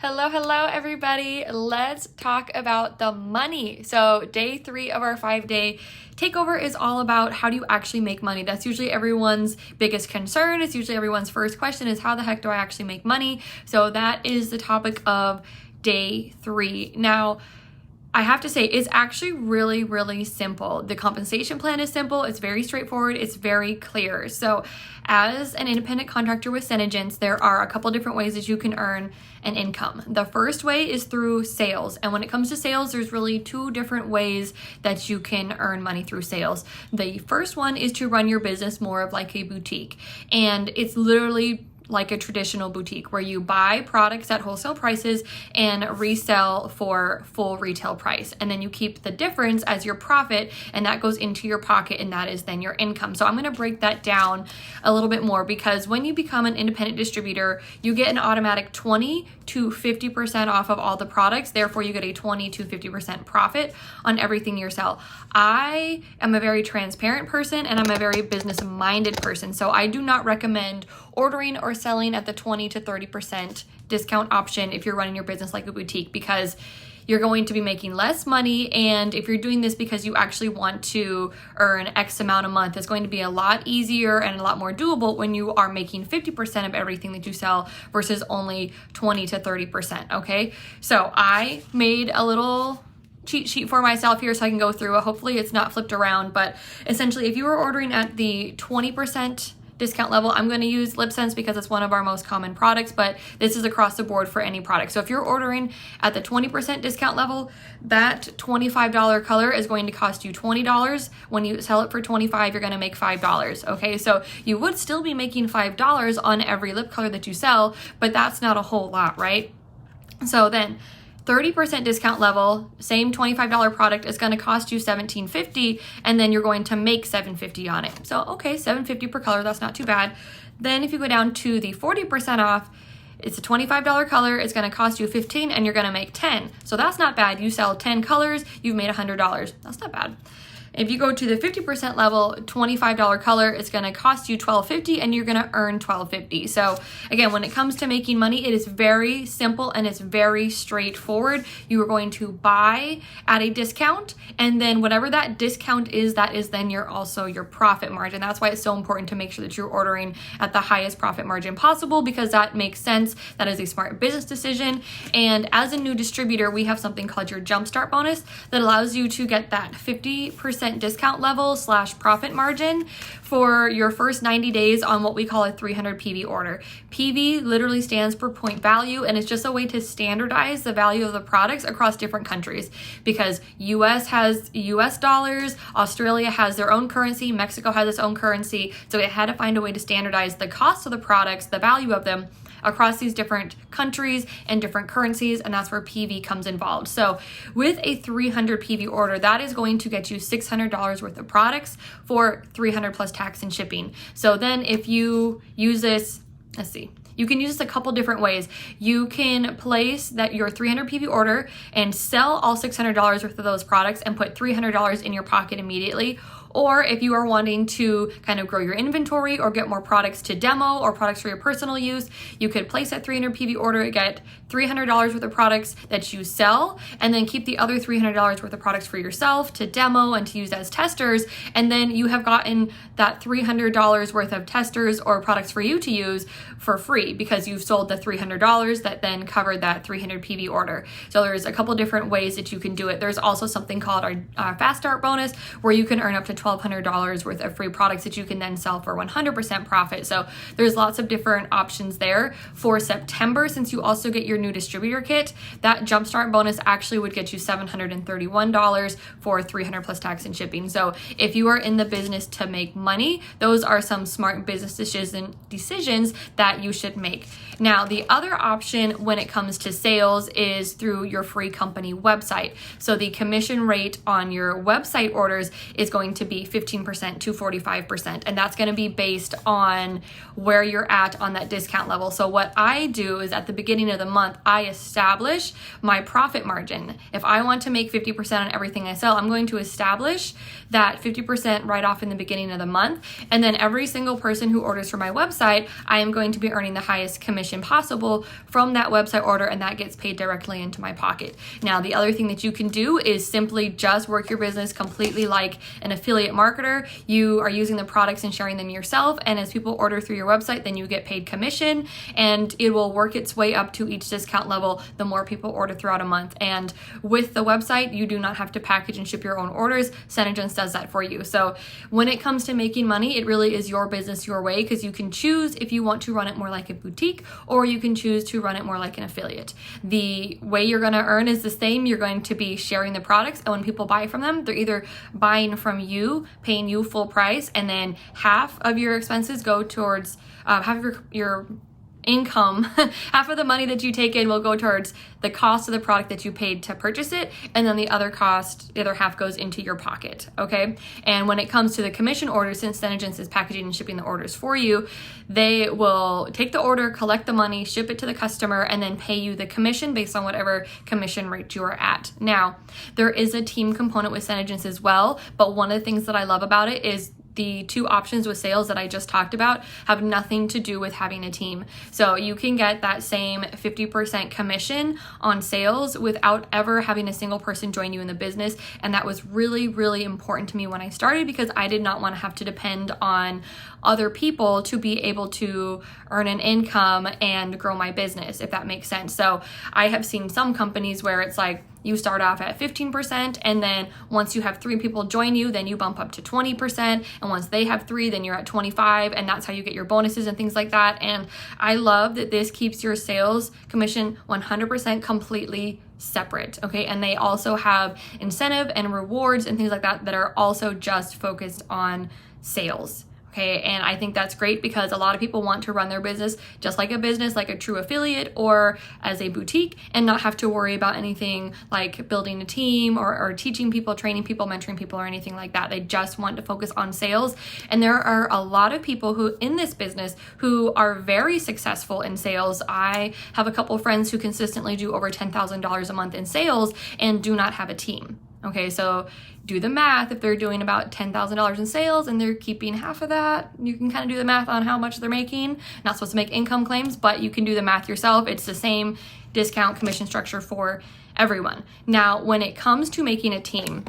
Hello, everybody. Let's talk about the money. So day 3 of our 5-day takeover is all about how do you actually make money. That's usually everyone's biggest concern. It's usually everyone's first question is how the heck do I actually make money? So that is the topic of day 3. Now, I have to say, it's actually really simple. The compensation plan is simple. It's very straightforward. It's very clear. So as an independent contractor with SeneGence, there are a couple different ways that you can earn an income. The first way is through sales. And when it comes to sales, there's really 2 different ways that you can earn money through sales. The first one is to run your business more of like a boutique. And it's literally like a traditional boutique where you buy products at wholesale prices and resell for full retail price. And then you keep the difference as your profit, and that goes into your pocket, and that is then your income. So I'm going to break that down a little bit more, because when you become an independent distributor, you get an automatic 20 to 50% off of all the products. Therefore, you get a 20 to 50% profit on everything you sell. I am a very transparent person, and I'm a very business-minded person. So I do not recommend ordering or selling at the 20 to 30% discount option if you're running your business like a boutique, because you're going to be making less money. And if you're doing this because you actually want to earn X amount a month, it's going to be a lot easier and a lot more doable when you are making 50% of everything that you sell versus only 20 to 30%. Okay, so I made a little cheat sheet for myself here so I can go through it. Hopefully it's not flipped around, but essentially if you were ordering at the 20% discount level, I'm going to use Lip Sense because it's one of our most common products, but this is across the board for any product. So if you're ordering at the 20% discount level, that $25 color is going to cost you $20. When you sell it for $25, you're going to make $5. Okay, so you would still be making $5 on every lip color that you sell, but that's not a whole lot, right? So then 30% discount level, same $25 product is going to cost you $17.50, and then you're going to make $7.50 on it. So, okay, $7.50 per color, that's not too bad. Then if you go down to the 40% off, it's a $25 color, it's going to cost you $15, and you're going to make $10. So that's not bad. You sell 10 colors, you've made $100. That's not bad. If you go to the 50% level, $25 color, it's going to cost you $12.50, and you're going to earn $12.50. So again, when it comes to making money, it is very simple and it's very straightforward. You are going to buy at a discount, and then whatever that discount is, that is then also your profit margin. That's why it's so important to make sure that you're ordering at the highest profit margin possible, because that makes sense. That is a smart business decision. And as a new distributor, we have something called your Jumpstart Bonus that allows you to get that 50% discount level / profit margin for your first 90 days on what we call a 300 PV order. PV literally stands for point value, and it's just a way to standardize the value of the products across different countries, because US has US dollars, Australia has their own currency, Mexico has its own currency. So it had to find a way to standardize the cost of the products, the value of them, across these different countries and different currencies, and that's where PV comes involved. So with a 300 PV order, that is going to get you $600 worth of products for $300 plus tax and shipping. So then if you use this, let's see, you can use this a couple different ways. You can place that your 300 PV order and sell all $600 worth of those products and put $300 in your pocket immediately. Or if you are wanting to kind of grow your inventory or get more products to demo or products for your personal use, you could place that 300 PV order, get $300 worth of products that you sell, and then keep the other $300 worth of products for yourself to demo and to use as testers. And then you have gotten that $300 worth of testers or products for you to use for free, because you've sold the $300 that then covered that 300 PV order. So there's a couple different ways that you can do it. There's also something called our Fast Start Bonus, where you can earn up to $1,200 worth of free products that you can then sell for 100% profit. So there's lots of different options there. For September, since you also get your new distributor kit, that Jumpstart Bonus actually would get you $731 for $300 plus tax and shipping. So if you are in the business to make money, those are some smart business decisions that you should make. Now, the other option when it comes to sales is through your free company website. So the commission rate on your website orders is going to be 15% to 45%. And that's going to be based on where you're at on that discount level. So what I do is at the beginning of the month, I establish my profit margin. If I want to make 50% on everything I sell, I'm going to establish that 50% right off in the beginning of the month. And then every single person who orders from my website, I am going to be earning the highest commission possible from that website order, and that gets paid directly into my pocket. Now, the other thing that you can do is simply just work your business completely like an affiliate marketer. You are using the products and sharing them yourself, and as people order through your website, then you get paid commission, and it will work its way up to each discount level the more people order throughout a month. And with the website, you do not have to package and ship your own orders. SeneGence does that for you. So when it comes to making money, it really is your business your way, because you can choose if you want to run it more like a boutique, or you can choose to run it more like an affiliate. The way you're going to earn is the same. You're going to be sharing the products, and when people buy from them, they're either buying from you, paying you full price, and then half of your expenses go towards half of your income, half of the money that you take in will go towards the cost of the product that you paid to purchase it, and then the other half goes into your pocket, okay? And when it comes to the commission order, since SeneGence is packaging and shipping the orders for you, they will take the order, collect the money, ship it to the customer, and then pay you the commission based on whatever commission rate you are at. Now, there is a team component with SeneGence as well, but one of the things that I love about it is the two options with sales that I just talked about have nothing to do with having a team. So you can get that same 50% commission on sales without ever having a single person join you in the business. And that was really, really important to me when I started, because I did not want to have to depend on other people to be able to earn an income and grow my business, if that makes sense. So I have seen some companies where it's like, you start off at 15%, and then once you have 3 people join you, then you bump up to 20%, and once they have 3, then you're at 25, and that's how you get your bonuses and things like that. And I love that this keeps your sales commission 100% completely separate, okay? And they also have incentive and rewards and things like that that are also just focused on sales. Okay, and I think that's great, because a lot of people want to run their business just like a business, like a true affiliate or as a boutique, and not have to worry about anything like building a team or teaching people, training people, mentoring people, or anything like that. They just want to focus on sales. And there are a lot of people who in this business who are very successful in sales. I have a couple friends who consistently do over $10,000 a month in sales and do not have a team. Okay, so do the math. If they're doing about $10,000 in sales and they're keeping half of that, you can kind of do the math on how much they're making. Not supposed to make income claims, but you can do the math yourself. It's the same discount commission structure for everyone. Now, when it comes to making a team,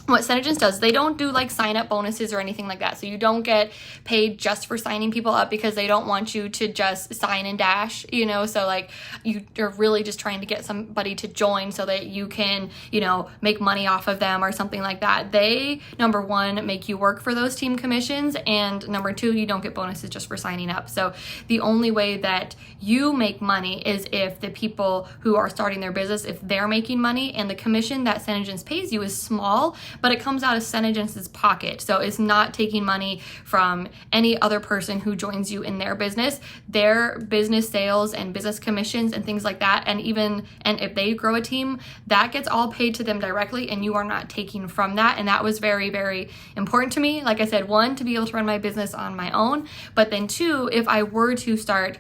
what SeneGence does, they don't do like sign up bonuses or anything like that. So you don't get paid just for signing people up, because they don't want you to just sign and dash, you know? So like you're really just trying to get somebody to join so that you can, you know, make money off of them or something like that. They, number one, make you work for those team commissions, and number two, you don't get bonuses just for signing up. So the only way that you make money is if the people who are starting their business, if they're making money, and the commission that SeneGence pays you is small, but it comes out of SeneGence's pocket. So it's not taking money from any other person who joins you in their business. Their business sales and business commissions and things like that, and if they grow a team, that gets all paid to them directly, and you are not taking from that. And that was very, very important to me. Like I said, one, to be able to run my business on my own, but then two, if I were to start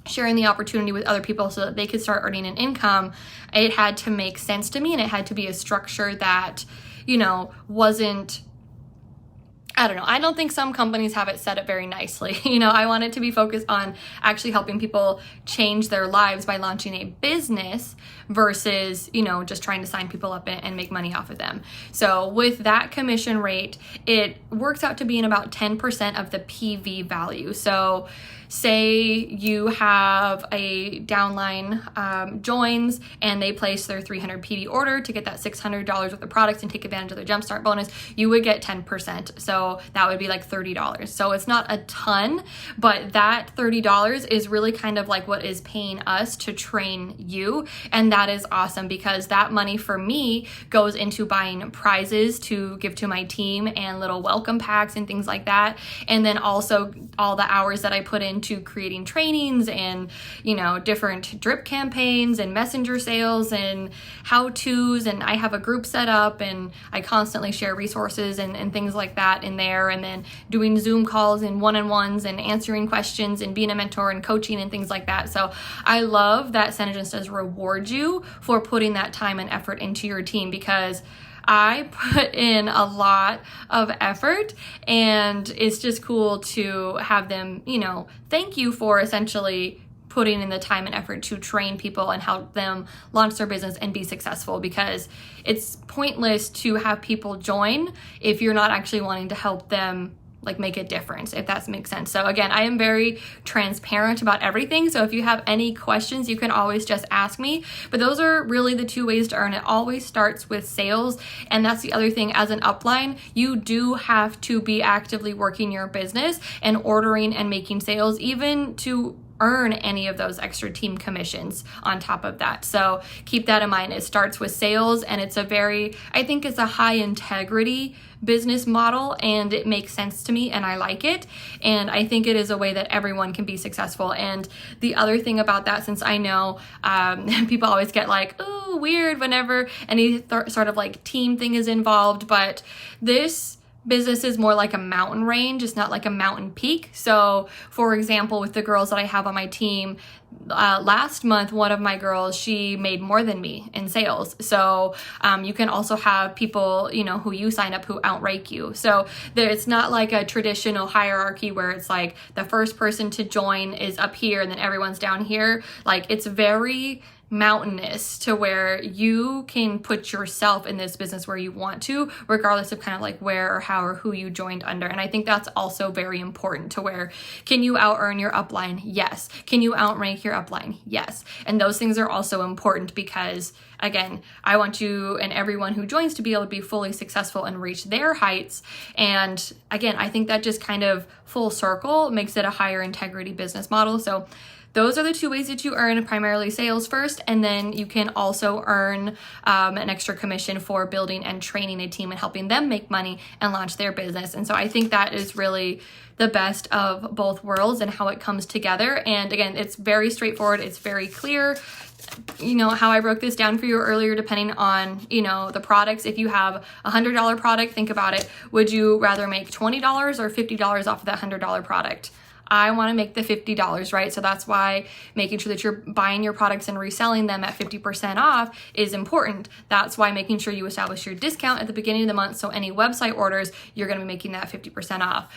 sharing the opportunity with other people so that they could start earning an income, it had to make sense to me, and it had to be a structure that, you know, wasn't, I don't know. I don't think some companies have it set up very nicely. You know, I want it to be focused on actually helping people change their lives by launching a business versus, you know, just trying to sign people up and make money off of them. So with that commission rate, it works out to being about 10% of the PV value. So say you have a downline joins and they place their 300 PV order to get that $600 worth of products and take advantage of their Jumpstart bonus, you would get 10%. So that would be like $30. So it's not a ton, but that $30 is really kind of like what is paying us to train you. And that is awesome, because that money for me goes into buying prizes to give to my team and little welcome packs and things like that. And then also all the hours that I put in into creating trainings and, different drip campaigns and messenger sales and how-tos. And I have a group set up and I constantly share resources and things like that in there. And then doing Zoom calls and one-on-ones and answering questions and being a mentor and coaching and things like that. So I love that SeneGence does reward you for putting that time and effort into your team, because I put in a lot of effort, and it's just cool to have them, thank you for essentially putting in the time and effort to train people and help them launch their business and be successful, because it's pointless to have people join if you're not actually wanting to help them make a difference, if that makes sense. So again, I am very transparent about everything. So if you have any questions, you can always just ask me. But those are really the two ways to earn. It always starts with sales. And that's the other thing, as an upline, you do have to be actively working your business and ordering and making sales, even to earn any of those extra team commissions on top of that. So keep that in mind. It starts with sales, and it's I think it's a high integrity business model, and it makes sense to me and I like it. And I think it is a way that everyone can be successful. And the other thing about that, since I know people always get oh, weird whenever any sort of team thing is involved, but this business is more like a mountain range. It's not like a mountain peak. So for example, with the girls that I have on my team, last month, one of my girls, she made more than me in sales. So you can also have people, who you sign up who outrank you. So it's not like a traditional hierarchy where it's the first person to join is up here and then everyone's down here. It's very mountainous to where you can put yourself in this business where you want to, regardless of kind of where or how or who you joined under. And I think that's also very important, to where, can you out earn your upline? Yes. Can you outrank your upline? Yes. And those things are also important, because again, I want you and everyone who joins to be able to be fully successful and reach their heights. And again, I think that just kind of full circle makes it a higher integrity business model. So those are the two ways that you earn, primarily sales first, and then you can also earn an extra commission for building and training a team and helping them make money and launch their business. And so I think that is really the best of both worlds and how it comes together. And again, it's very straightforward. It's very clear. How I broke this down for you earlier, depending on, the products. If you have a $100 product, think about it. Would you rather make $20 or $50 off of that $100 product? I want to make the $50, right? So that's why making sure that you're buying your products and reselling them at 50% off is important. That's why making sure you establish your discount at the beginning of the month, so any website orders, you're going to be making that 50% off.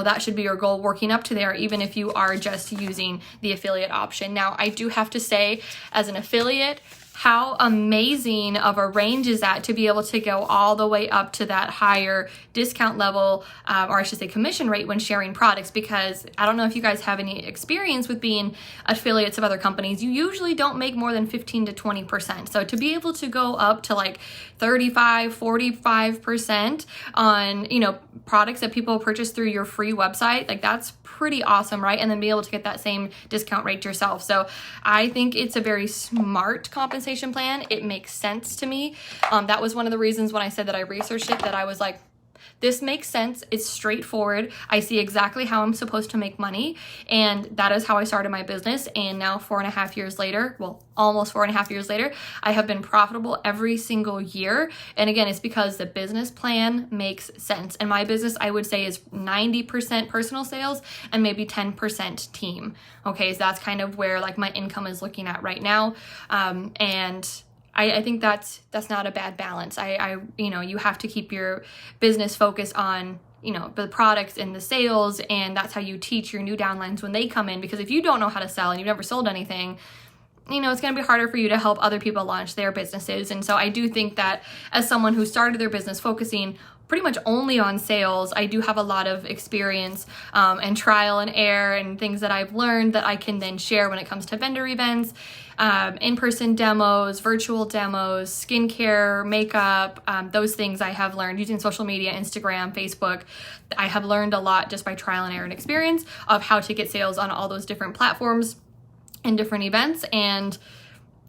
That should be your goal, working up to there, even if you are just using the affiliate option. Now, I do have to say, as an affiliate, how amazing of a range is that, to be able to go all the way up to that higher discount level, or I should say commission rate, when sharing products. Because I don't know if you guys have any experience with being affiliates of other companies, you usually don't make more than 15 to 20%. So to be able to go up to 35, 45% on, products that people purchase through your free website, that's pretty awesome, right? And then be able to get that same discount rate yourself. So I think it's a very smart compensation plan. It makes sense to me. That was one of the reasons when I said that I researched it, that I was this makes sense. It's straightforward. I see exactly how I'm supposed to make money. And that is how I started my business. And now 4.5 years later, almost 4.5 years later, I have been profitable every single year. And again, it's because the business plan makes sense. And my business, I would say, is 90% personal sales and maybe 10% team. Okay, so that's kind of where my income is looking at right now. And I think that's not a bad balance. You have to keep your business focused on, the products and the sales, and that's how you teach your new downlines when they come in. Because if you don't know how to sell and you've never sold anything, it's going to be harder for you to help other people launch their businesses. And so I do think that, as someone who started their business focusing pretty much only on sales, I do have a lot of experience and trial and error and things that I've learned that I can then share when it comes to vendor events, in-person demos, virtual demos, skincare, makeup, those things I have learned using social media, Instagram, Facebook. I have learned a lot just by trial and error and experience of how to get sales on all those different platforms and different events. And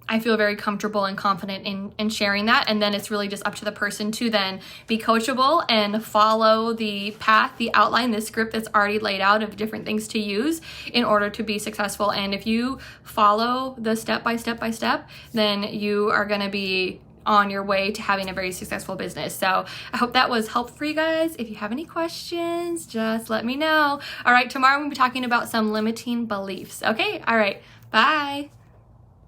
I feel very comfortable and confident in sharing that. And then it's really just up to the person to then be coachable and follow the path, the outline, the script that's already laid out of different things to use in order to be successful. And if you follow the step by step by step, then you are going to be on your way to having a very successful business. So I hope that was helpful for you guys. If you have any questions, just let me know. All right, tomorrow we'll be talking about some limiting beliefs. Okay, all right, bye.